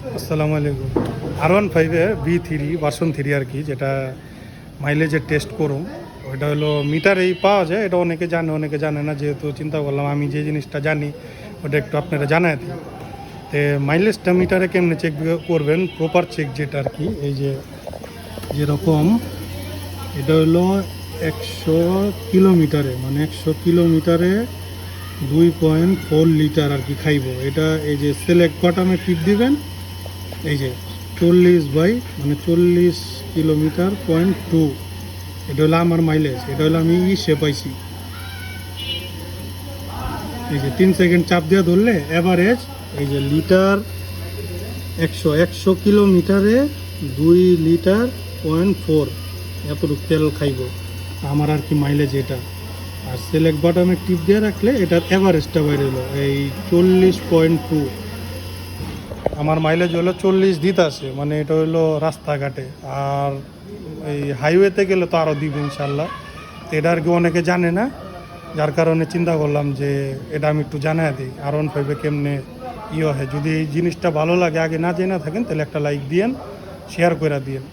আসসালামু আলাইকুম। R15 V3 version 3 আর কি, যেটা মাইলেজের টেস্ট করুন। ওইটা হলো মিটারেই পাওয়া যায়। এটা অনেকে জানে, অনেকে জানে না, যেহেতু চিন্তা করলাম আমি যে জিনিসটা জানি ওটা একটু আপনারা জানাই দিই। তো মাইলেজটা মিটারে কেমনে চেক করবেন, প্রপার চেক যেটা আর কি, এই যে যেরকম এটা হলো 100 কিলোমিটারে, মানে 100 কিলোমিটারে 2.4 লিটার আর কি খাইব এটা। এই যে সিলেক্ট বাটনে টিপ দিবেন, এই যে 40 মানে 40 কিলোমিটার 2, এটা হলো আমার মাইলেজ। এটা হলো আমি পাইছি। এই যে 3 সেকেন্ড চাপ দিয়ে ধরলে অ্যাভারেজ, এই যে লিটার 100 কিলোমিটারে 2.4 লিটার এতটুকু তেল খাইব আমার আর কি মাইলেজ এটা। আর সিলেক্ট বাটনে টিপ দিয়ে রাখলে এটার অ্যাভারেজটা বাইরে হলো এই 40.2। আমার মাইলেজ হলো 40 দিতে আছে, মানে এটা হলো রাস্তাঘাটে। আর এই হাইওয়েতে গেলে তো আরও দিব ইনশাল্লাহ। তো এটা আর কি অনেকে জানে না, যার কারণে চিন্তা করলাম যে এটা আমি একটু জানাই দিই R15 কেমনে হয়। যদি এই জিনিসটা ভালো লাগে, আগে না জেনে থাকেন, তাহলে একটা লাইক দিয়েন, শেয়ার করে দিয়েন।